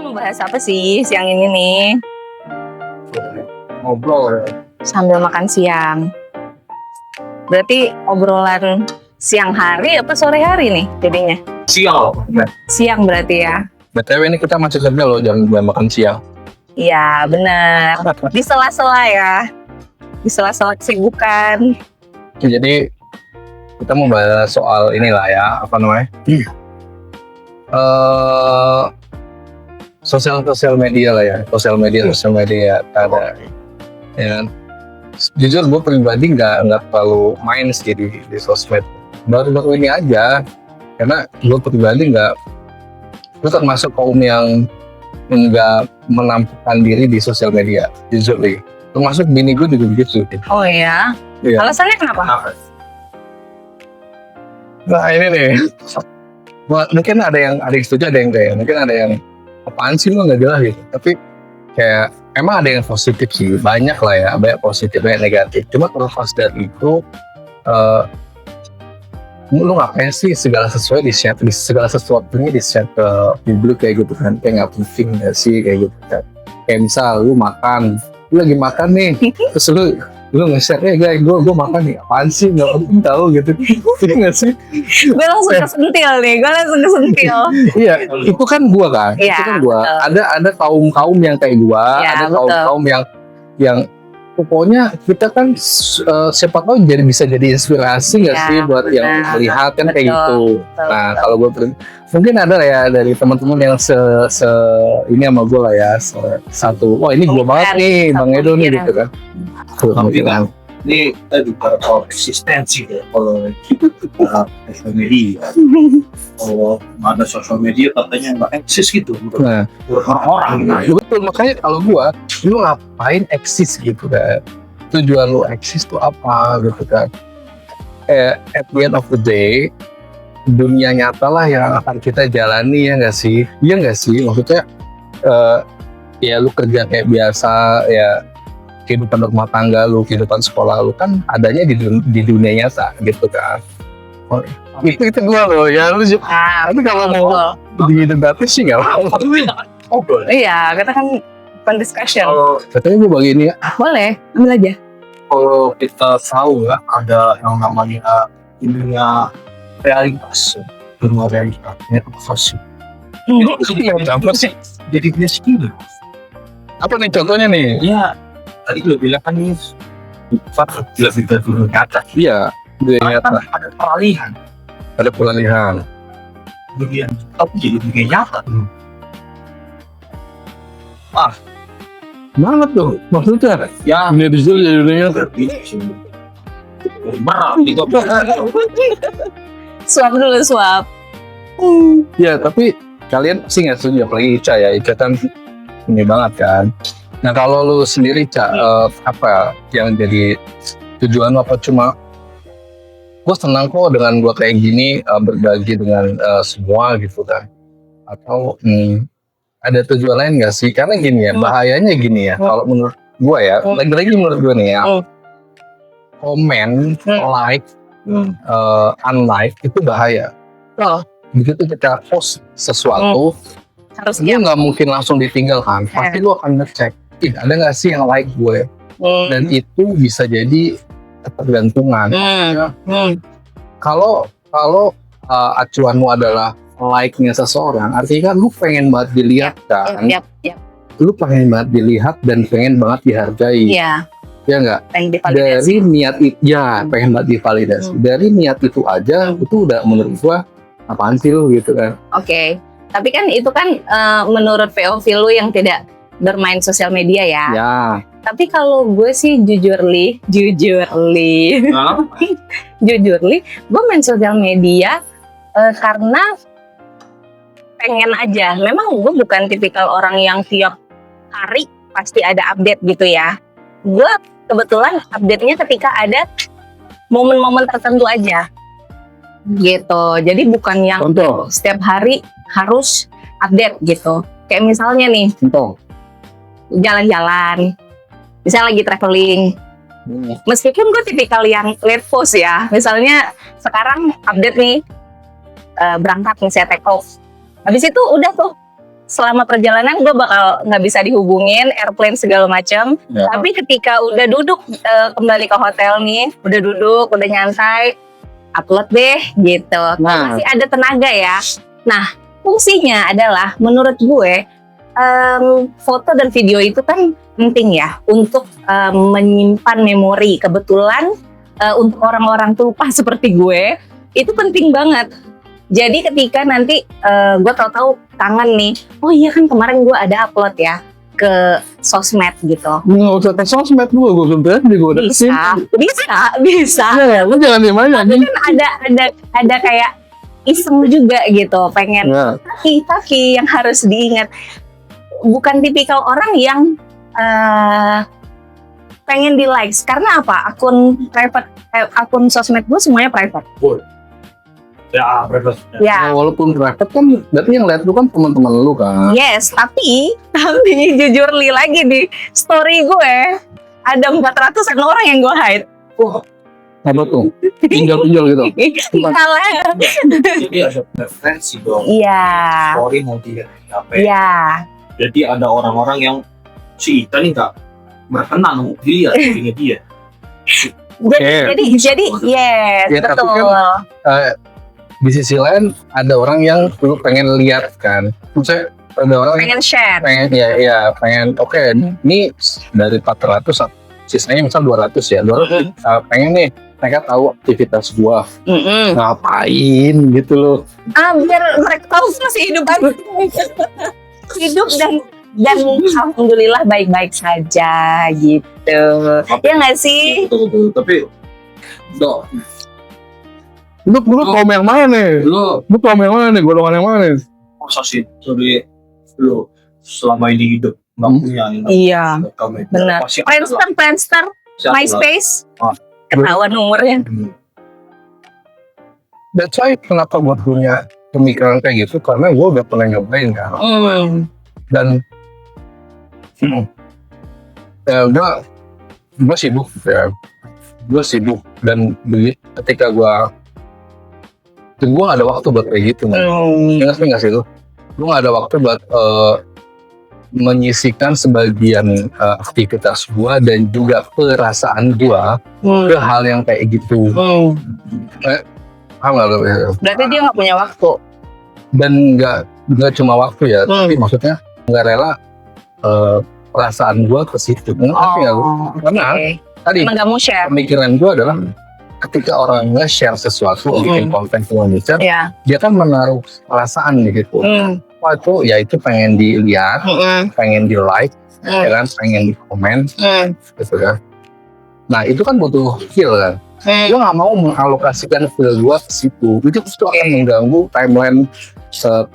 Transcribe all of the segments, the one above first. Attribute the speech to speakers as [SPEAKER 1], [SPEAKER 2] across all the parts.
[SPEAKER 1] mau bahas apa sih siang ini nih?
[SPEAKER 2] Ngobrol.
[SPEAKER 1] Sambil makan siang. Berarti obrolan siang hari apa sore hari nih jadinya?
[SPEAKER 2] Siang.
[SPEAKER 1] Siang berarti ya?
[SPEAKER 2] BTW ini kita masih kerja loh, jangan makan siang.
[SPEAKER 1] Iya benar. Di sela-sela ya. Di sela-sela kesibukan.
[SPEAKER 2] Jadi kita mau bahas soal inilah ya, apa namanya? Sosial media lah ya, sosial media ada. Ya kan? Jujur gue pribadi nggak terlalu main sih di sosmed. Baru-baru ini aja, karena gue pribadi gue termasuk kaum yang nggak menampilkan diri di sosial media, jujur nih. Termasuk bini gue juga begitu.
[SPEAKER 1] Oh iya?
[SPEAKER 2] Iya.
[SPEAKER 1] Alasannya kenapa?
[SPEAKER 2] Nah ini nih, mungkin ada yang setuju, ada yang kayak, mungkin ada yang apaan sih lo nggak jelas gitu. Tapi kayak emang ada yang positif sih, banyak lah ya, banyak positif, banyak negatif. Cuma terlepas dari itu, lu ngapain sih segala sesuatunya di share ke publik kayak gitu kan? Kayak nggak penting nggak sih kayak gitu kan? Kayak misal lu lagi makan nih, terus lu nge-share guys, gue makan nih, apaan sih, nggak penting tahu gitu. Iya nggak sih?
[SPEAKER 1] Gue langsung kesentil nih,
[SPEAKER 2] Iya, itu kan gue kan,
[SPEAKER 1] Iya,
[SPEAKER 2] itu kan gue.
[SPEAKER 1] betul.
[SPEAKER 2] Ada kaum yang kayak gue,
[SPEAKER 1] Iya,
[SPEAKER 2] ada
[SPEAKER 1] betul.
[SPEAKER 2] kaum yang pokoknya kita kan siapa tahu bisa jadi inspirasi nggak
[SPEAKER 1] Iya,
[SPEAKER 2] sih buat yang
[SPEAKER 1] benar.
[SPEAKER 2] melihat kan kayak
[SPEAKER 1] Betul,
[SPEAKER 2] gitu.
[SPEAKER 1] betul,
[SPEAKER 2] Nah
[SPEAKER 1] betul.
[SPEAKER 2] kalau gue mungkin ada lah ya dari teman-teman yang ini sama gue lah ya, satu. Wah ini gue banget nih, Bang Edo nih gitu kan.
[SPEAKER 3] Tapi kan ini kita bicara soal eksistensi ya, kalau sosial media. Kalau ada sosial media katanya nggak eksis gitu menurut
[SPEAKER 2] Nah,
[SPEAKER 3] orang-orang gitu.
[SPEAKER 2] ya betul, makanya kalau gue, lu ngapain eksis gitu kan? Tujuan lu eksis tuh apa gitu kan? At the end of the day, dunia nyata lah yang akan kita jalani, ya nggak sih? Iya nggak sih? Maksudnya ya lu kerja kayak biasa ya, kehidupan rumah tangga lu, kehidupan sekolah lu kan adanya di dunia nyata gitu kan. Oh, itu gue loh ya, lu tapi kalau mau didebatin sih nggak apa-apa.
[SPEAKER 3] Oh boleh.
[SPEAKER 1] Iya, kita kan open discussion.
[SPEAKER 2] Katanya gue bagi ini ya,
[SPEAKER 1] Boleh, ambil aja.
[SPEAKER 3] Kalau kita tahu ya ada yang namanya dunia realitas, dunia realitas, apa sih?
[SPEAKER 2] itu yang apa sih?
[SPEAKER 3] Jadi dia skill.
[SPEAKER 2] Apa nih contohnya nih?
[SPEAKER 3] Ya tadi lo bilang kan ini jelas kita dulu kata.
[SPEAKER 2] Iya, dunia nyata.
[SPEAKER 3] Ada peralihan.
[SPEAKER 2] Ada peralihan.
[SPEAKER 3] Dunia tapi jadi dunia nyata.
[SPEAKER 2] Mana tuh? Maksudnya?
[SPEAKER 3] Ya
[SPEAKER 2] Dunia digital jadi dunia nyata.
[SPEAKER 3] berat itu.
[SPEAKER 1] Suap dulu, suap.
[SPEAKER 2] Ya, tapi kalian pasti nggak setuju, apalagi Ica ya. Ica kan ini banget kan. Nah, kalau lu sendiri, Ica, apa yang jadi tujuan lu? Apa cuma gue senang kok dengan gue kayak gini, berbagi dengan semua gitu kan? Atau ada tujuan lain nggak sih? Karena gini ya, bahayanya gini ya. Kalau menurut gue ya, lagi-lagi menurut gue nih ya, komen, like, unlike itu bahaya.
[SPEAKER 1] Loh,
[SPEAKER 2] Begitu kita post sesuatu,
[SPEAKER 1] harus
[SPEAKER 2] lu nggak mungkin langsung ditinggalkan. Pasti lu akan ngecek, ada nggak sih yang like gue? Dan itu bisa jadi ketergantungan. Kalau acuanmu adalah like-nya seseorang, artinya kan lu pengen banget dilihat kan?
[SPEAKER 1] Yap.
[SPEAKER 2] Lu pengen banget dilihat dan pengen banget dihargai.
[SPEAKER 1] Iya,
[SPEAKER 2] Ya nggak?
[SPEAKER 1] pengen divalidasi.
[SPEAKER 2] Dari niat itu, ya pengen banget divalidasi. Dari niat itu aja, itu udah menurut gua apaan sih lu gitu kan?
[SPEAKER 1] Oke. Tapi kan itu kan menurut POV lu yang tidak bermain sosial media ya.
[SPEAKER 2] Ya,
[SPEAKER 1] Tapi kalau gue sih jujur li, gue main sosial media karena pengen aja. Memang gue bukan tipikal orang yang tiap hari pasti ada update gitu ya. Gue kebetulan update-nya ketika ada momen-momen tertentu aja. Gitu. Jadi bukan yang
[SPEAKER 2] contoh,
[SPEAKER 1] setiap hari harus update gitu. Kayak misalnya nih,
[SPEAKER 2] contoh.
[SPEAKER 1] jalan-jalan, misalnya lagi traveling. Meskipun gue tipikal yang late post ya. Misalnya sekarang update nih, berangkat misalnya take off. Habis itu udah tuh selama perjalanan gue bakal nggak bisa dihubungin, airplane segala macam.
[SPEAKER 2] Ya.
[SPEAKER 1] Tapi ketika udah duduk kembali ke hotel nih, udah duduk, udah nyantai, upload deh gitu.
[SPEAKER 2] Nah.
[SPEAKER 1] Masih ada tenaga ya. Nah, fungsinya adalah menurut gue foto dan video itu kan penting ya untuk menyimpan memori. Kebetulan untuk orang-orang pelupa seperti gue itu penting banget. Jadi ketika nanti gue tahu-tahu kangen nih, oh iya kan kemarin gue ada upload ya ke sosmed gitu.
[SPEAKER 2] Nggak usah tes sosmed gue sebenernya gue udah kesini.
[SPEAKER 1] Bisa.
[SPEAKER 2] Ya, lu jangan dimana
[SPEAKER 1] Tapi
[SPEAKER 2] nih.
[SPEAKER 1] kan ada kayak iseng juga gitu, pengen.
[SPEAKER 2] Ya.
[SPEAKER 1] Tapi yang harus diingat, bukan tipikal orang yang pengen di likes. Karena apa? Akun sosmed gue semuanya private.
[SPEAKER 3] Ya, berarti.
[SPEAKER 1] Ya.
[SPEAKER 2] Nah, walaupun private kan, berarti yang lihat lu kan teman-teman lu kan.
[SPEAKER 1] Yes, tapi jujur li lagi di story gue ada 400-an orang yang gue hide.
[SPEAKER 2] Apa tuh? Pinjol-pinjol gitu.
[SPEAKER 1] Salah.
[SPEAKER 3] Jadi ada preferensi dong.
[SPEAKER 1] Iya.
[SPEAKER 3] Story mau dilihat apa?
[SPEAKER 1] Iya.
[SPEAKER 3] Jadi ada orang-orang yang si Ita nih nggak berkenan dilihat story-nya dia.
[SPEAKER 1] Jadi yes,
[SPEAKER 2] Ya, tapi
[SPEAKER 1] betul.
[SPEAKER 2] Di sisi lain ada orang yang lu pengen lihat kan. Maksudnya ada orang yang
[SPEAKER 1] Pengen share.
[SPEAKER 2] pengen oke, ini dari 400 sisanya misal 200 ya. 200 pengen nih mereka tahu aktivitas gua ngapain gitu loh.
[SPEAKER 1] Biar mereka tahu masih hidup aja. Hidup dan alhamdulillah baik-baik saja gitu. Ya nggak sih?
[SPEAKER 3] Betul. Tapi dok,
[SPEAKER 2] Lu kaum yang mana nih?
[SPEAKER 3] lu
[SPEAKER 2] Lu kaum yang mana nih? Golongan yang mana nih?
[SPEAKER 3] masa sih sorry lu selama ini hidup nggak punya ini.
[SPEAKER 1] Iya,
[SPEAKER 3] Kamu
[SPEAKER 1] benar.
[SPEAKER 3] pasti ada lah.
[SPEAKER 1] Friendster,
[SPEAKER 3] Pasti ada lah.
[SPEAKER 1] MySpace,
[SPEAKER 3] Ah.
[SPEAKER 1] ketahuan umurnya.
[SPEAKER 2] That's why kenapa gua punya pemikiran kayak gitu, karena gua udah pernah nyobain kan. Dan ya udah, gue sibuk ya. Gue sibuk dan ketika gue gak ada waktu buat kayak gitu. Ngerti gak sih lu? Gue gak ada waktu buat menyisikan sebagian aktivitas gue dan juga perasaan gue ke hal yang kayak gitu. Paham gak lu?
[SPEAKER 1] Berarti dia nggak punya waktu.
[SPEAKER 2] Dan nggak cuma waktu ya, tapi maksudnya nggak rela perasaan gue ke situ. Ngerti nggak lu? Karena tadi
[SPEAKER 1] Emang nggak mau share.
[SPEAKER 2] pemikiran gue adalah ketika orang nge-share sesuatu, bikin konten ke Indonesia,
[SPEAKER 1] Ya.
[SPEAKER 2] dia kan menaruh perasaan gitu. Wah itu pengen dilihat, pengen di like, ya kan, pengen di komen, gitu kan. Nah itu kan butuh feel kan. Gue nggak mau mengalokasikan feel gue ke situ. Itu akan mengganggu timeline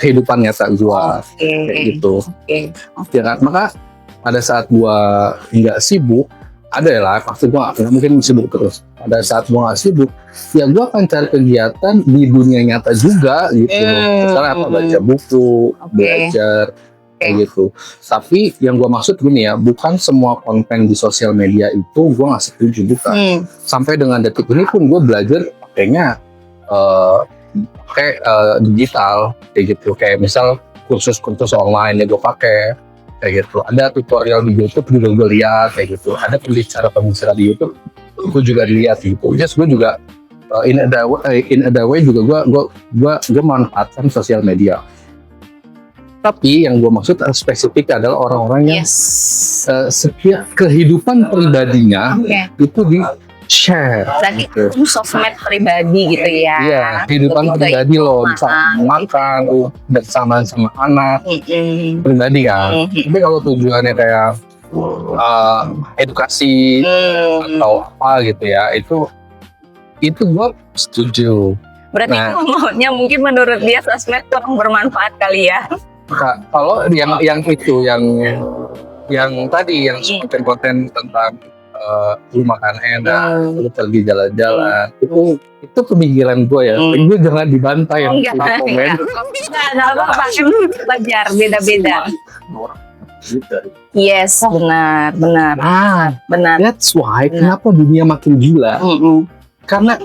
[SPEAKER 2] kehidupan nyata gue, kayak gitu. Ya kan, maka pada saat gue nggak sibuk, ada lah, pasti gue nggak mungkin sibuk terus. Pada saat gue nggak sibuk, ya gue akan cari kegiatan di dunia nyata juga gitu. Misalnya apa, baca buku, belajar, kayak gitu. Tapi yang gue maksud gini ya, bukan semua konten di sosial media itu gue nggak setuju, bukan. Sampai dengan detik ini pun gue belajar pakainya digital, kayak gitu. Kayak misal kursus-kursus online yang gue pakai, kayak gitu. Ada tutorial di YouTube juga gue lihat, kayak gitu. Ada pembicara di YouTube gue juga dilihat gitu. Just gue juga in a way juga gue manfaatkan sosial media. Tapi yang gue maksud spesifik adalah orang-orang yang setiap kehidupan pribadinya itu di share.
[SPEAKER 1] Berarti sosmed pribadi gitu ya.
[SPEAKER 2] Iya, kehidupan pribadi lo, bisa makan, lo bersama sama anak, pribadi kan. Tapi kalau tujuannya kayak edukasi atau apa gitu ya, itu gue setuju.
[SPEAKER 1] Berarti maunya mungkin menurut dia sosmed kurang bermanfaat kali ya.
[SPEAKER 2] Kalau yang itu yang tadi yang konten tentang lu makan enak, lu pergi jalan-jalan, itu pemikiran gue ya. Gue jangan dibantai yang komen.
[SPEAKER 1] Enggak apa-apa, belajar beda-beda. Yes, benar.
[SPEAKER 2] That's why kenapa dunia makin gila. Karena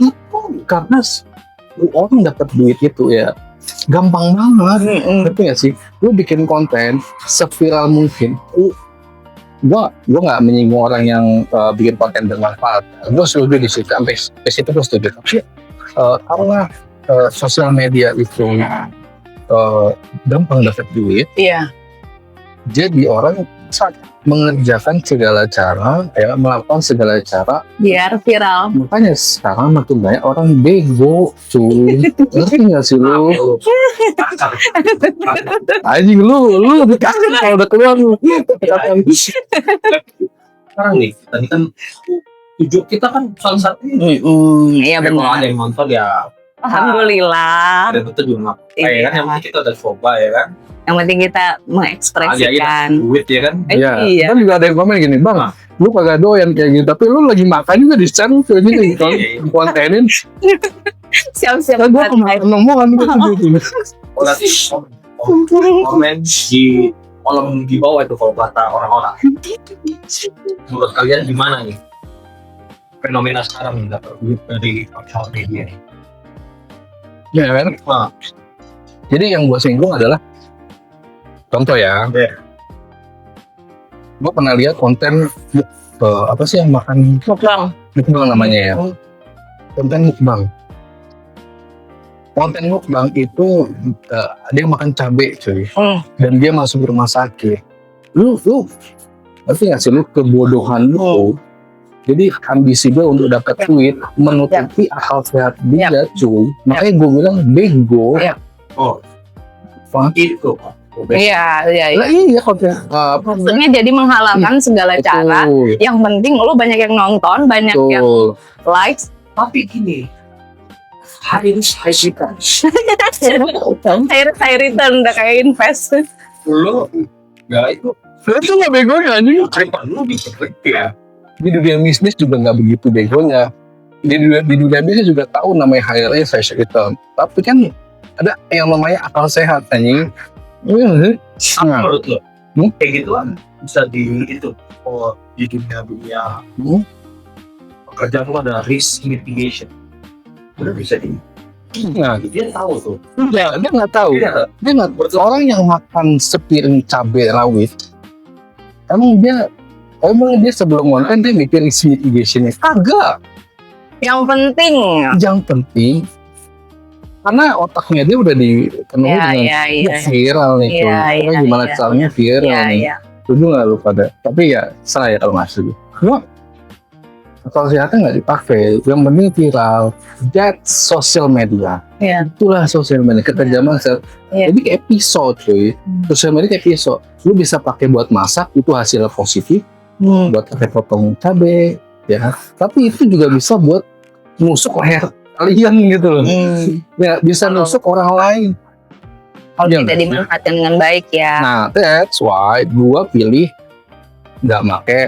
[SPEAKER 2] orang dapat duit itu ya. gampang banget.
[SPEAKER 1] Mm-mm.
[SPEAKER 2] Ngerti gak sih? Lu bikin konten seviral mungkin. Gua nggak menyinggung orang yang bikin konten bermanfaat. Gue setuju di situ, sampai ke situ gue setuju. Tapi karena sosial media itu gampang dapat duit,
[SPEAKER 1] Iya.
[SPEAKER 2] jadi orang mengerjakan segala cara, ya melakukan segala cara.
[SPEAKER 1] Biar viral.
[SPEAKER 2] Makanya sekarang makin banyak orang bego, cuy. Ngerti nggak sih lu? Anjing lu lebih kaget kalau udah keluar lu.
[SPEAKER 3] Sekarang nih, tadi kan tujuh kita kan salah satu
[SPEAKER 1] Iya
[SPEAKER 3] kalau
[SPEAKER 1] benar.
[SPEAKER 3] ada yang nonton ya
[SPEAKER 1] Alhamdulillah.
[SPEAKER 3] ada betul juga nggak
[SPEAKER 1] Iya.
[SPEAKER 3] kan yang penting kita udah coba ya kan
[SPEAKER 1] Yang penting kita mengekspresikan.
[SPEAKER 3] duit ya kan
[SPEAKER 2] Iya.
[SPEAKER 1] Iya.
[SPEAKER 2] Kan juga ada yang komen gini, bang, lu kagak doyan kayak gini, tapi lu lagi makan juga di share lu kayak gini, kontenin.
[SPEAKER 1] Siap-siap.
[SPEAKER 2] Kan gua kemarin ngomongan gitu.
[SPEAKER 3] oh nanti komen di kolom di bawah itu kalau kata orang-orang menurut kalian gimana nih fenomena sekarang nih dari sosial media nih
[SPEAKER 2] Ya kan?
[SPEAKER 3] Nah.
[SPEAKER 2] Jadi yang gua singgung adalah contoh ya.
[SPEAKER 3] Iya.
[SPEAKER 2] Gua pernah lihat konten apa sih yang makan
[SPEAKER 1] Mukbang.
[SPEAKER 2] mukbang namanya ya. Konten mukbang. Konten mukbang itu dia makan cabai cuy. Dan dia masuk rumah sakit. Lu ngerti nggak sih lu kebodohan lu? Jadi ambisi gue untuk dapat duit menutupi akal sehat dia cuy. Makanya gue bilang bego.
[SPEAKER 1] Ya.
[SPEAKER 3] oh
[SPEAKER 2] Apa?
[SPEAKER 3] itu
[SPEAKER 1] Iya.
[SPEAKER 2] Lah iya konten
[SPEAKER 1] Maksudnya jadi menghalalkan segala cara. Yang penting lu banyak yang nonton, banyak yang
[SPEAKER 2] Betul.
[SPEAKER 1] likes.
[SPEAKER 3] tapi gini hari ini saya kita
[SPEAKER 1] Saya return udah kayak invest.
[SPEAKER 3] lu ya itu
[SPEAKER 2] Itu nggak begonya anjing.
[SPEAKER 3] lu bisa ya
[SPEAKER 2] Di dunia bisnis juga nggak begitu begonya. Di dunia bisnis juga tahu namanya high risk, high return. Tapi kan ada yang namanya akal sehat anjing. Iya.
[SPEAKER 3] menurut lo
[SPEAKER 2] Hmm?
[SPEAKER 3] kayak gitu kan bisa di itu di dunia pekerjaan lo ada risk mitigation udah bisa di
[SPEAKER 2] Nah,
[SPEAKER 3] dia tahu tuh
[SPEAKER 2] dia nggak tahu.
[SPEAKER 3] dia
[SPEAKER 2] Dia nggak. Orang yang makan sepiring cabai rawit, emang dia sebelum konten dia mikir risk mitigationnya kagak.
[SPEAKER 1] Yang penting.
[SPEAKER 2] Yang penting karena otaknya dia udah dipenuhi dengan
[SPEAKER 1] Iya.
[SPEAKER 2] viral nih cuy.
[SPEAKER 1] Iya,
[SPEAKER 2] Karena
[SPEAKER 1] iya,
[SPEAKER 2] gimana
[SPEAKER 1] iya.
[SPEAKER 2] caranya viral
[SPEAKER 1] Iya,
[SPEAKER 2] nih.
[SPEAKER 1] iya.
[SPEAKER 2] Setuju nggak lu pada? Tapi ya saya kalau nggak setuju. Cuma akal sehatnya nggak dipakai. Yang penting viral. That's social media.
[SPEAKER 1] Iya.
[SPEAKER 2] Itulah social media. Keterjaman
[SPEAKER 1] Iya.
[SPEAKER 2] Jadi kayak pisau cuy. Social media kayak pisau. Lu bisa pakai buat masak, itu hasil positif. Buat pakai potong cabai, ya. Tapi itu juga bisa buat nusuk leher kalian gitu loh. Ya bisa nusuk orang lain.
[SPEAKER 1] Kalau
[SPEAKER 2] Iya
[SPEAKER 1] tidak
[SPEAKER 2] nggak?
[SPEAKER 1] dimanfaatkan dengan baik ya.
[SPEAKER 2] Nah, that's why gua pilih nggak make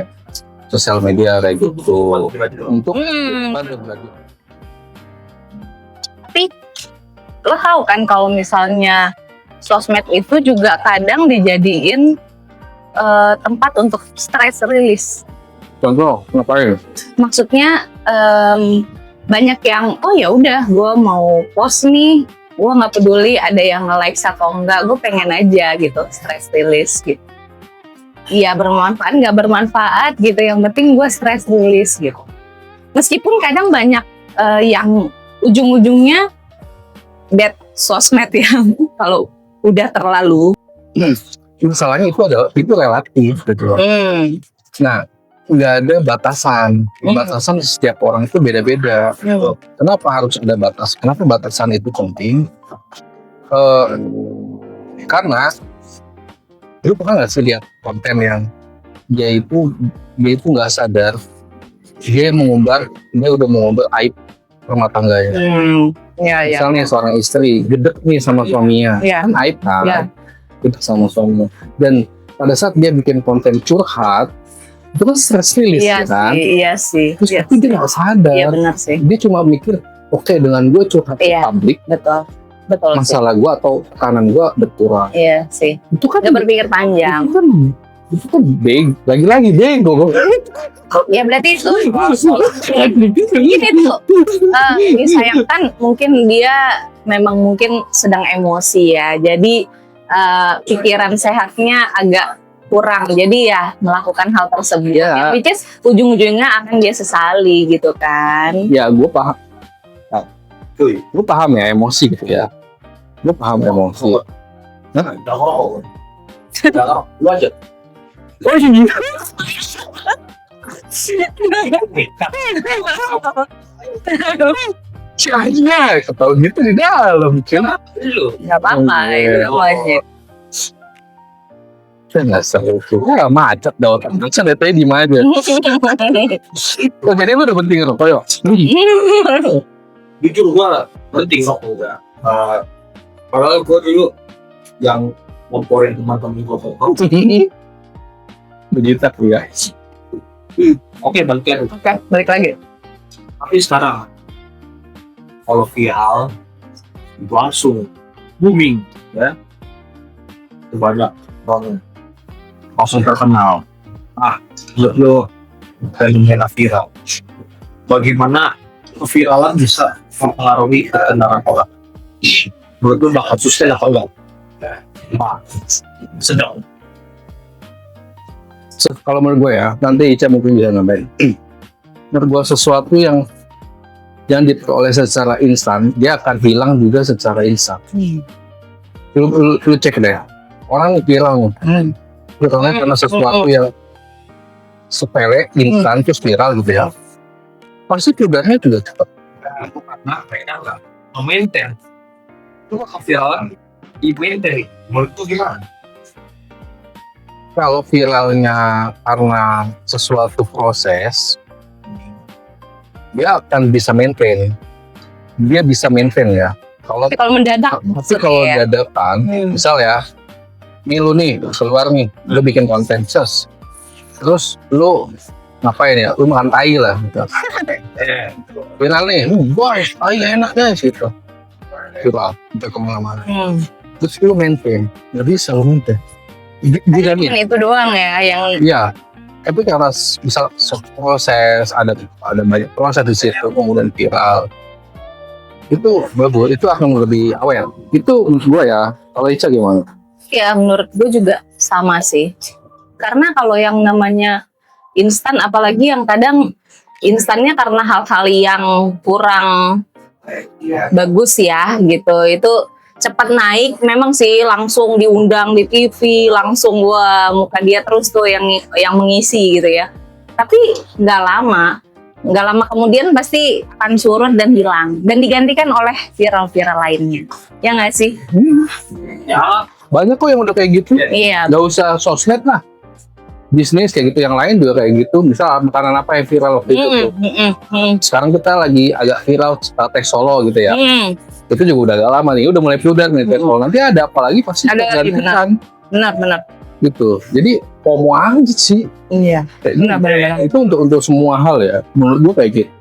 [SPEAKER 2] sosial media kayak gitu untuk
[SPEAKER 1] Tapi lo tahu kan kalau misalnya sosmed itu juga kadang dijadiin tempat untuk stress release.
[SPEAKER 2] contoh ngapain?
[SPEAKER 1] Maksudnya banyak yang oh ya udah gue mau post nih, gue nggak peduli ada yang nge-like atau enggak, gue pengen aja gitu stress release gitu. Iya bermanfaat nggak bermanfaat gitu, yang penting gue stress release gitu. Meskipun kadang banyak yang ujung-ujungnya bad sosmed yang kalau udah terlalu.
[SPEAKER 2] Masalahnya itu relatif gitu loh. Nah, nggak ada batasan. Batasan setiap orang itu beda-beda. Kenapa harus ada batas? Kenapa batasan itu penting? Karena lu pernah nggak sih lihat konten yang dia itu nggak sadar dia udah mengumbar aib rumah tangganya.
[SPEAKER 1] Ya.
[SPEAKER 2] Misalnya seorang istri gedek nih sama suaminya,
[SPEAKER 1] Ya.
[SPEAKER 2] kan aib kan?
[SPEAKER 1] Ya.
[SPEAKER 2] Gedek sama suaminya. Dan pada saat dia bikin konten curhat, itu kan stress release
[SPEAKER 1] Iya
[SPEAKER 2] ya kan?
[SPEAKER 1] Iya sih.
[SPEAKER 2] Terus
[SPEAKER 1] Iya
[SPEAKER 2] tapi dia nggak sadar,
[SPEAKER 1] Iya benar sih.
[SPEAKER 2] dia cuma mikir, oke dengan gue curhat ke
[SPEAKER 1] Iya.
[SPEAKER 2] publik,
[SPEAKER 1] Betul sih.
[SPEAKER 2] masalah gue atau tekanan gue berkurang.
[SPEAKER 1] Iya sih.
[SPEAKER 2] Itu kan
[SPEAKER 1] Gak berpikir panjang.
[SPEAKER 2] itu kan lagi-lagi bego.
[SPEAKER 1] Ya berarti itu ini tuh disayangkan mungkin dia memang mungkin sedang emosi ya. Jadi pikiran sehatnya agak kurang. Jadi ya melakukan hal tersebut.
[SPEAKER 2] Ya.
[SPEAKER 1] Which is ujung-ujungnya akan dia sesali gitu kan.
[SPEAKER 2] Ya gue paham.
[SPEAKER 3] Cuy,
[SPEAKER 2] Gue paham ya emosi gitu ya. Gue paham emosi.
[SPEAKER 3] udah ngerokok. Udah ngerokok, lu aja.
[SPEAKER 2] Oh iya. Cahaya ketahuan gitu di dalam. Kenapa?
[SPEAKER 3] Lu.
[SPEAKER 1] Gak apa-apa, itu nggak wajib.
[SPEAKER 2] Saya nggak seru tuh. Ya macet dah otak. Saya lihat aja di mana aja. Oh, jadi lu udah penting ngerokok ya?
[SPEAKER 3] Jujur gua penting rokok udah. Padahal gua dulu yang ngomporin teman-teman gua rokok.
[SPEAKER 2] Begitu ya.
[SPEAKER 3] Oke, balikin.
[SPEAKER 1] Oke, balik lagi.
[SPEAKER 3] Tapi sekarang kalau viral itu langsung booming ya. Banyak orang langsung terkenal. Lu fenomena viral. Bagaimana keviralan bisa mempengaruhi kendaraan orang? Menurut lu bakal susah apa enggak? Sedang.
[SPEAKER 2] Kalau menurut gue ya, nanti Ica mungkin bisa nambahin. Menurut gue sesuatu yang diperoleh secara instan, dia akan hilang juga secara instan. Lu cek deh, orang viral viralnya karena sesuatu yang sepele, instan, terus viral gitu ya. Pasti kemudahannya juga cepat.
[SPEAKER 3] Karena mereka nggak memaintain. Itu keviralan di-maintain. Menurut lu gimana?
[SPEAKER 2] Kalau viralnya karena sesuatu proses, dia akan bisa maintain. Dia bisa maintain ya. Kalau
[SPEAKER 1] Tapi kalau mendadak,
[SPEAKER 2] tapi kalau
[SPEAKER 1] ya.
[SPEAKER 2] dadakan, misal ya, nih lu nih keluar nih, lu bikin konten terus lu ngapain ya? Lu makan tai lah. Gitu. Viral nih, guys, tai enak guys gitu. Viral, udah kemana-mana. Terus lu maintain, nggak bisa lu maintain. Bisa nih.
[SPEAKER 1] Kan itu doang ya yang
[SPEAKER 2] Iya, tapi karena misal proses ada banyak proses di situ kemudian viral itu bagus, itu akan lebih apa ya? Itu menurut gua ya. Kalau Ica gimana?
[SPEAKER 1] ya menurut gue juga sama sih. Karena kalau yang namanya instan, apalagi yang kadang instannya karena hal-hal yang kurang bagus ya gitu, itu cepat naik, memang sih langsung diundang di TV, langsung gua muka dia terus tuh yang mengisi gitu ya. Tapi nggak lama kemudian pasti akan surut dan hilang dan digantikan oleh viral-viral lainnya. Ya nggak sih?
[SPEAKER 3] Ya,
[SPEAKER 2] Banyak kok yang udah kayak gitu.
[SPEAKER 1] Iya.
[SPEAKER 2] Nggak usah sosmed lah. Bisnis kayak gitu, yang lain juga kayak gitu. Misal makanan apa yang viral waktu itu tuh. Sekarang kita lagi agak viral teh Solo gitu ya. Itu juga udah agak lama nih, udah mulai pudar nih teh Solo. Nanti ada apa lagi pasti
[SPEAKER 1] Ada lagi,
[SPEAKER 2] gantikan
[SPEAKER 1] Benar.
[SPEAKER 2] gitu. Jadi FOMO aja sih.
[SPEAKER 1] Iya.
[SPEAKER 2] Kayak
[SPEAKER 1] Benar.
[SPEAKER 2] Itu untuk semua hal ya. Menurut gua kayak gitu.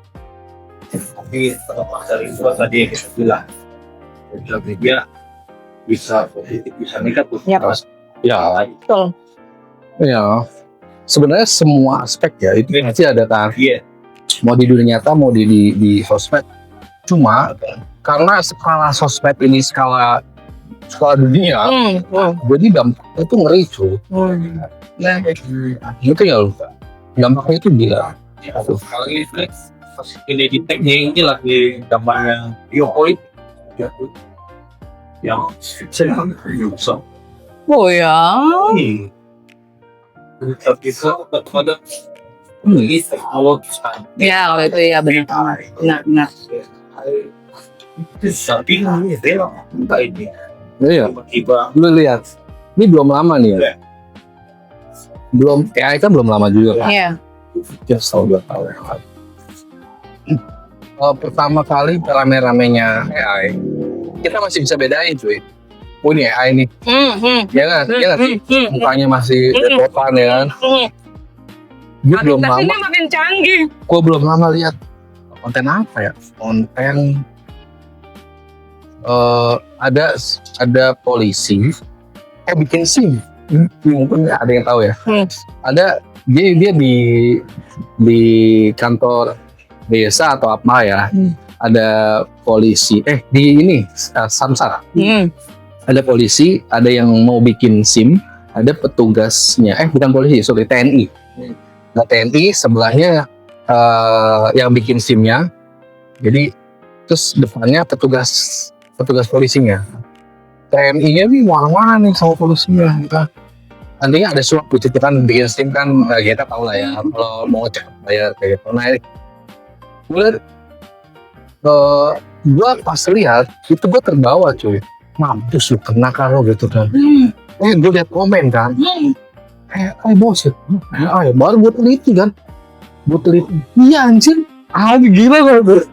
[SPEAKER 3] tapi terlepas dari itu tadi yang kita bilang, dia bisa positif, bisa negatif.
[SPEAKER 1] Yap.
[SPEAKER 2] Ya,
[SPEAKER 1] Betul.
[SPEAKER 2] ya. Sebenarnya semua aspek ya itu pasti ada kan.
[SPEAKER 3] Iya.
[SPEAKER 2] Mau di dunia nyata, mau di sosmed. Cuma karena skala sosmed ini skala dunia, jadi dampaknya itu ngeri cuy. Itu ya lu, dampaknya itu gila.
[SPEAKER 3] Kalau ini ini di tagnya ini lagi gambarnya geopolitik yang sedang so
[SPEAKER 1] Oh ya.
[SPEAKER 3] tapi itu pada ini awal
[SPEAKER 1] Ya kalau itu ya benar.
[SPEAKER 3] tapi ini enggak ini
[SPEAKER 2] Iya,
[SPEAKER 3] tiba-tiba
[SPEAKER 2] lu lihat. Ini belum lama nih ya. Belum, AI kan belum lama juga kan.
[SPEAKER 1] Iya.
[SPEAKER 2] Ya, setahun 2 tahun. Pertama kali rame-ramenya AI, kita masih bisa bedain cuy. Oh ini AI nih, ya kan? Ya kan? Mukanya masih repotan ya kan? Gue belum lama,
[SPEAKER 1] makin canggih.
[SPEAKER 2] gue belum lama lihat konten apa ya? Konten ada polisi bikin SIM. Mungkin ada yang tahu ya. Ada dia di kantor desa atau apa ya. ada polisi di ini Samsat ada polisi, ada yang mau bikin SIM, ada petugasnya bukan polisi, sorry, TNI. Nah TNI sebelahnya yang bikin SIM-nya, jadi terus depannya petugas polisinya. TNI-nya nih mana-mana nih sama polisinya gitu. Nantinya ada suap gitu kan, bikin SIM kan kita tahu lah ya, kalau mau ngecek bayar kayak gitu. Nah gue pas lihat itu gue terbawa cuy, mampus lu kena karo gitu kan. Gue lihat komen kan, bos ya, baru gue teliti kan, iya anjir, gila gue.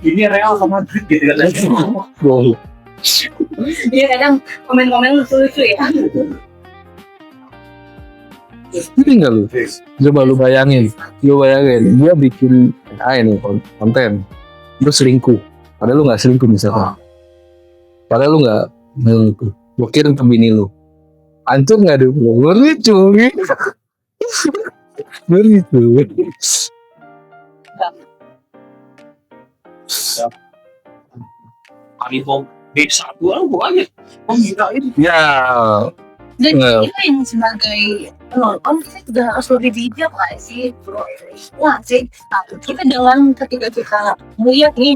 [SPEAKER 3] Ini real sama Madrid gitu kan.
[SPEAKER 1] Iya kadang komen-komen lucu-lucu ya.
[SPEAKER 2] Ini enggak lu? Coba lu bayangin, dia bikin ini konten, lu selingkuh, padahal lu nggak selingkuh misalkan, padahal lu nggak selingkuh, gua kirim ke bini lu, hancur nggak deh? Ngeri cuy, ngeri cuy.
[SPEAKER 3] Kami mau desa gua aja. Gila ini.
[SPEAKER 2] Ya,
[SPEAKER 1] Dan kita yang sebagai penonton kita juga harus lebih bijak nggak sih? Wah sih, kita dengan ketika kita melihat nih,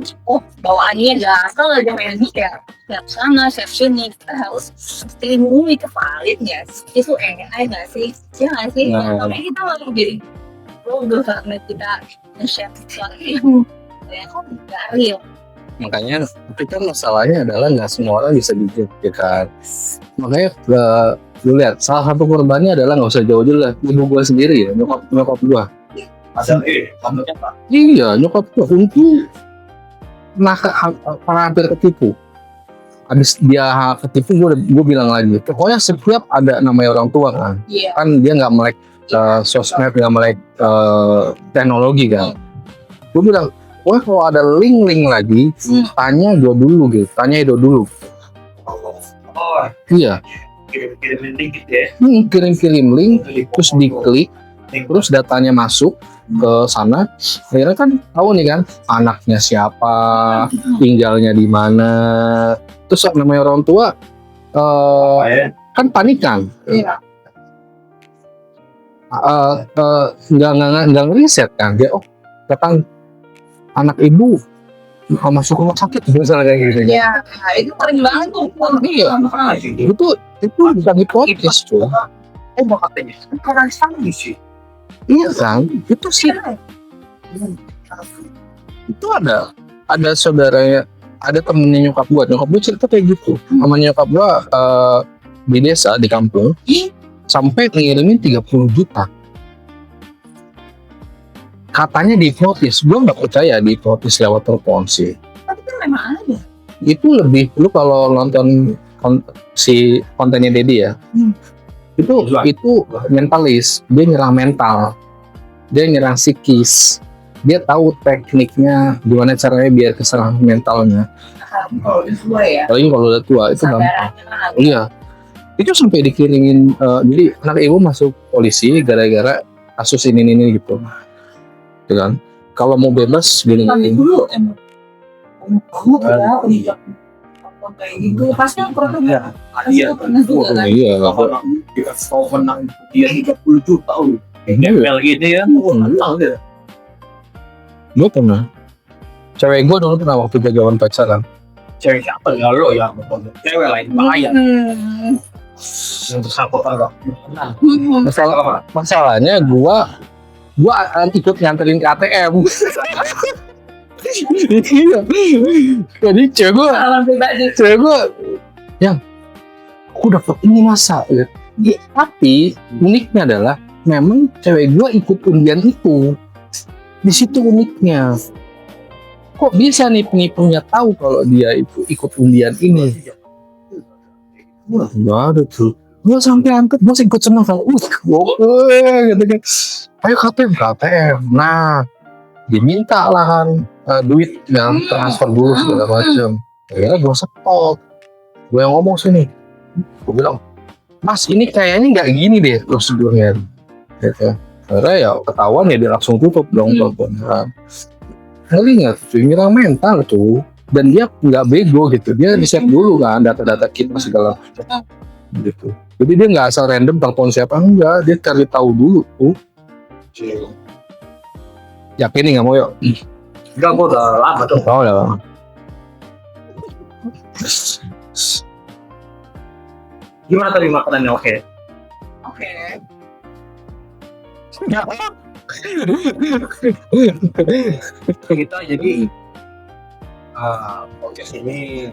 [SPEAKER 1] bawaannya gatel aja main ya, siap sana, siap sini, kita harus pastiin dulu itu valid nggak sih? Itu AI nggak sih? Ya nggak sih? Tapi kita malah jadi bodoh karena kita nge-share sesuatu yang ya kok nggak real.
[SPEAKER 2] makanya tapi kan masalahnya adalah nggak semua orang bisa bijak ya kan. Makanya lu lihat salah satu korbannya adalah nggak usah jauh-jauh lah, ibu gua sendiri ya, nyokap gua.
[SPEAKER 3] Kamunya Pak.
[SPEAKER 2] Iya, nyokap gua untuk hampir ketipu. Habis dia ketipu, gue bilang lagi, pokoknya setiap ada namanya orang tua kan, kan dia nggak melek sosmed, nggak melek teknologi kan. Gue bilang, wah kalau ada link lagi, tanya Edo dulu gitu,
[SPEAKER 3] Oh,
[SPEAKER 2] iya.
[SPEAKER 3] kirim link gitu ya.
[SPEAKER 2] Kirim link, terus diklik, terus datanya masuk ke sana, akhirnya kan tahu nih kan anaknya siapa, tinggalnya di mana. Terus namanya orang tua kan panikan, nggak ngeriset kan dia, datang anak ibu masuk rumah sakit misalnya kayak gitu.
[SPEAKER 1] Ya, itu sering banget tuh.
[SPEAKER 2] Iya, itu bukan hipotesis tuh.
[SPEAKER 3] Katanya orang sama sih.
[SPEAKER 2] Iya kan, itu sih. Itu ada saudaranya, ada temennya nyokap gua cerita kayak gitu. Namanya nyokap gua di desa, di kampung, sampai ngirimin 30 juta. Katanya dihipnotis, gua nggak percaya dihipnotis lewat telepon sih.
[SPEAKER 1] Tapi kan memang ada.
[SPEAKER 2] Itu lebih, lu kalau nonton si kontennya Dedi ya, itu mentalis, dia nyerang mental, dia nyerang psikis, dia tahu tekniknya gimana caranya biar keserang mentalnya.
[SPEAKER 1] Kalau udah tua ya.
[SPEAKER 2] Apalagi kalau udah tua itu gampang. Iya, itu sampai dikirimin, jadi anak ibu masuk polisi gara-gara kasus ini gitu. Gitu kan? Kalau mau bebas gini.
[SPEAKER 1] Dulu emang. Kayak gitu. Pasti yang pernah.
[SPEAKER 3] Iya.
[SPEAKER 1] Pernah juga kan.
[SPEAKER 2] Iya,
[SPEAKER 3] Kita tahu menang dia 30 juta. Nempel gitu ya.
[SPEAKER 2] gue pernah. Cewek gue dulu pernah waktu jagoan pacaran.
[SPEAKER 3] Cewek siapa ya lo ya? Cewek lain bahaya. Untuk siapa pak?
[SPEAKER 2] Masalahnya gue ikut nganterin ke ATM. Iya. Jadi cewek gue yang aku dapat ini masa ya. Tapi uniknya adalah memang cewek gue ikut undian itu. Di situ uniknya. Kok bisa nih penipunya tahu kalau dia itu ikut undian ini? Wah, nggak ada tuh. Gue sampai angkat, gue ikut seneng kan. Gitu kan. Ayo KTM. Nah, diminta lah kan duit yang transfer dulu segala macam. Akhirnya gue stop. Gue yang ngomong sini. Gue bilang, Mas ini kayaknya nggak gini deh prosedurnya. Gitu. Akhirnya ya ketahuan ya dia langsung tutup dong teleponnya. ngelihat cuy, nyerang mental tuh. Dan dia nggak bego gitu, dia riset dulu kan data-data kita segala macam gitu. Jadi dia nggak asal random telepon siapa, enggak, dia cari tahu dulu tuh. Yakin nih nggak mau yuk?
[SPEAKER 3] Enggak, gua udah lama tuh.
[SPEAKER 2] Oh udah.
[SPEAKER 3] Gimana tadi makanannya? Oke. Kita jadi podcast ini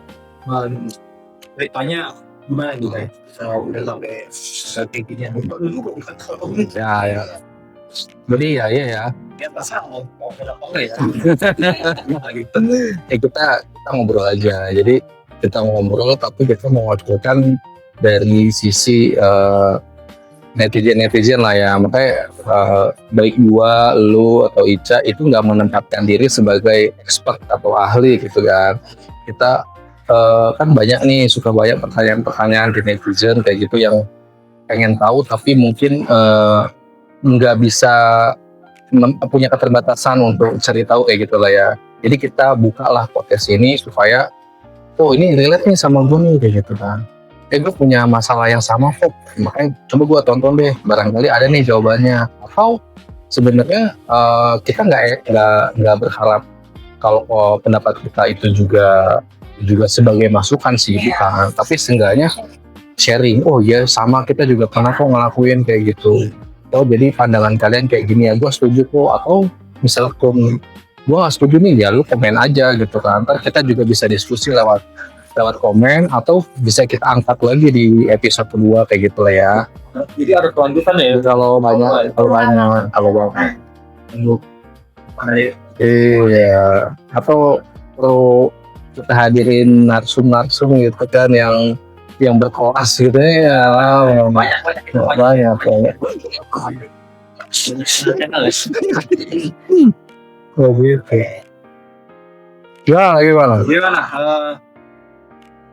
[SPEAKER 3] ceritanya gimana nih guys? Udah sampai setingginya
[SPEAKER 2] Ya. Jadi ya.
[SPEAKER 3] di atas mau apa ya?
[SPEAKER 2] Gitu. Kita ngobrol aja. Jadi kita ngobrol tapi kita mewakilkan dari sisi netizen lah ya. Makanya baik gua, lu atau Ica itu nggak menempatkan diri sebagai expert atau ahli gitu kan. Kita kan banyak nih, suka banyak pertanyaan-pertanyaan di netizen kayak gitu yang pengen tahu tapi mungkin nggak bisa punya keterbatasan untuk cari tahu kayak gitu lah ya. Jadi kita bukalah podcast ini supaya ini relate nih sama gue nih kayak gitu kan. Gue punya masalah yang sama kok, makanya coba gue tonton deh, barangkali ada nih jawabannya. Atau sebenarnya kita nggak berharap kalau pendapat kita itu juga sebagai masukan sih, bukan. Tapi seenggaknya sharing. Oh iya, sama kita juga pernah kok ngelakuin kayak gitu. Oh jadi pandangan kalian kayak gini ya, gue setuju kok. Atau misalnya gue nggak setuju nih, ya lu komen aja gitu kan. Ntar kita juga bisa diskusi lewat komen, atau bisa kita angkat lagi di episode kedua kayak gitu lah ya.
[SPEAKER 3] Jadi ada kelanjutan ya?
[SPEAKER 2] Kalau banyak. Iya. Atau perlu kita hadirin narsum gitu kan yang berkelas gitu ya. Banyak. Oh gitu. Ya, gimana?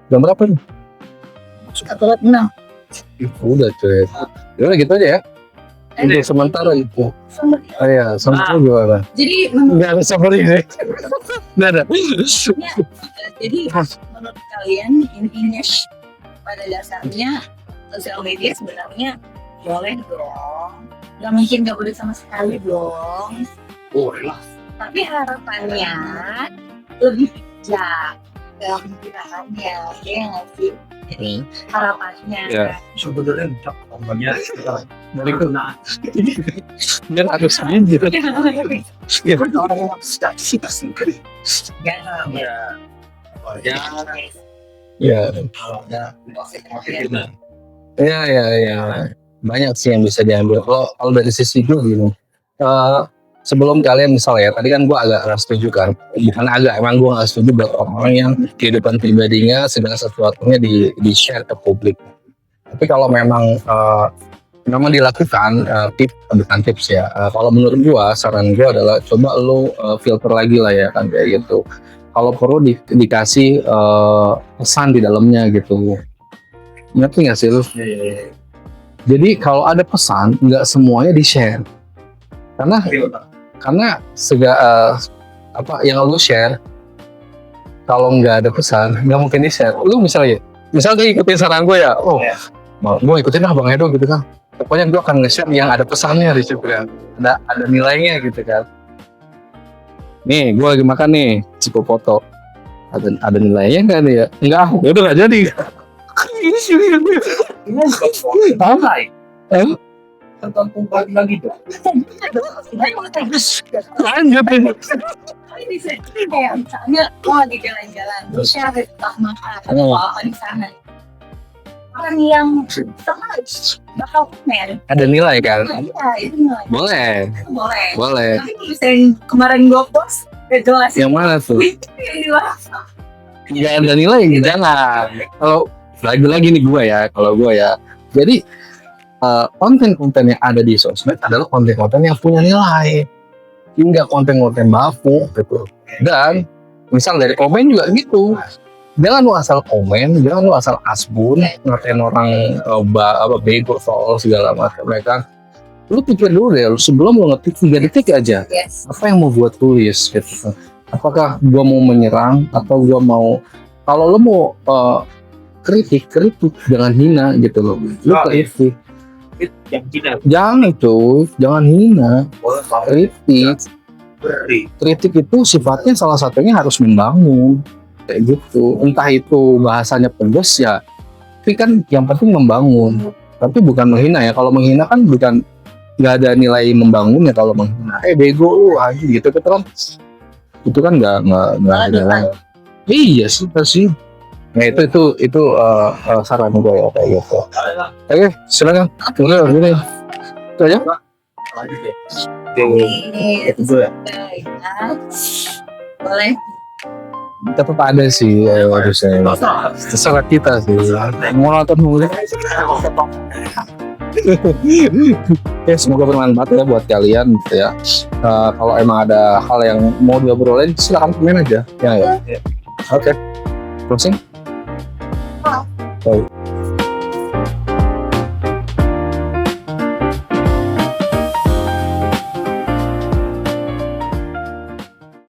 [SPEAKER 2] Jam berapa nih? Udah cuy. Udah gitu aja ya. Untuk sementara itu. Oh iya, sementara gimana?
[SPEAKER 1] Jadi
[SPEAKER 2] Nggak ada summary nih. Nggak ada.
[SPEAKER 1] Jadi menurut kalian intinya pada dasarnya sosial media sebenarnya boleh dong, nggak mungkin nggak boleh sama sekali dong.
[SPEAKER 3] Boleh lah.
[SPEAKER 1] Tapi harapannya lebih bijak dalam penggunaannya, ya nggak sih? Jadi harapannya.
[SPEAKER 2] Ya.
[SPEAKER 3] Sebenarnya contohnya
[SPEAKER 2] Dari kenal. Dan harus gitu.
[SPEAKER 3] orang yang sih
[SPEAKER 2] Ya. Ya. Banyak sih yang bisa diambil. Kalau dari sisi gue gitu. Sebelum kalian misalnya ya, tadi kan gue agak nggak setuju kan. Bukan agak, emang gue nggak setuju buat orang yang kehidupan pribadinya segala sesuatunya di share ke publik. Tapi kalau memang dilakukan, bukan tips ya. Kalau menurut gue, saran gue adalah coba lo filter lagi lah ya kan kayak gitu. Kalau perlu dikasih pesan di dalamnya gitu. Ngerti nggak sih lu? Jadi kalau ada pesan, nggak semuanya di-share. Karena yang lu share, kalau nggak ada pesan, nggak mungkin di-share. Lu misalnya ikutin saran gue ya, gue ikutin lah Bang Edo gitu kan. Pokoknya gue akan nge-share yang ada pesannya di situ kan. Ada nilainya gitu kan. Nih, gue lagi makan nih, cipo foto. Ada nilainya nggak nih ya? Enggak, udah nggak jadi.
[SPEAKER 3] tertentu lagi tuh.
[SPEAKER 2] Lanjut ini.
[SPEAKER 1] Kayak misalnya lo lagi jalan-jalan, share entah makan atau apa di sana. Orang yang bakal komen.
[SPEAKER 2] Ada nilai kan?
[SPEAKER 1] Iya, itu nilai.
[SPEAKER 2] Boleh.
[SPEAKER 1] Tapi bisa yang kemarin gue post, gak jelas.
[SPEAKER 2] Yang mana tuh?
[SPEAKER 1] Yang di WhatsApp.
[SPEAKER 2] Nggak ada nilai, jangan. Kalau lagi-lagi nih gue ya. Jadi konten-konten yang ada di sosmed adalah konten-konten yang punya nilai, hingga konten-konten baku gitu. Dan misal dari komen juga gitu. Jangan lu asal komen, jangan lu asal asbun ngatain orang bego soal segala macam mereka. Lu pikir dulu deh, sebelum lu ngetik 3 detik aja.
[SPEAKER 1] Yes.
[SPEAKER 2] Apa yang mau buat tulis gitu. apakah gua mau menyerang atau gua mau, kalau lo mau kritik jangan hina gitu loh. Lu kritik,
[SPEAKER 3] yang kita
[SPEAKER 2] jangan hina.
[SPEAKER 3] boleh
[SPEAKER 2] Kritik itu sifatnya salah satunya harus membangun kayak gitu. Entah itu bahasanya pedas ya, tapi kan yang penting membangun, tapi bukan menghina ya. Kalau menghina kan bukan, nggak ada nilai membangun ya kalau menghina. Bego lu aja gitu kan, itu kan nggak ada nilai. Iya sih pasti. Nah itu saran gue ya kayak gitu. Oke, silakan. Udah gini. Itu aja.
[SPEAKER 3] lanjut ya.
[SPEAKER 1] Itu
[SPEAKER 3] ya.
[SPEAKER 1] boleh.
[SPEAKER 2] Tetap ada sih harusnya. Terserah kita sih. Mau nonton mulai. Ya semoga bermanfaat ya buat kalian gitu ya. Kalau emang ada hal yang mau diobrolin silakan komen aja. Ya. Oke. Closing. Baik.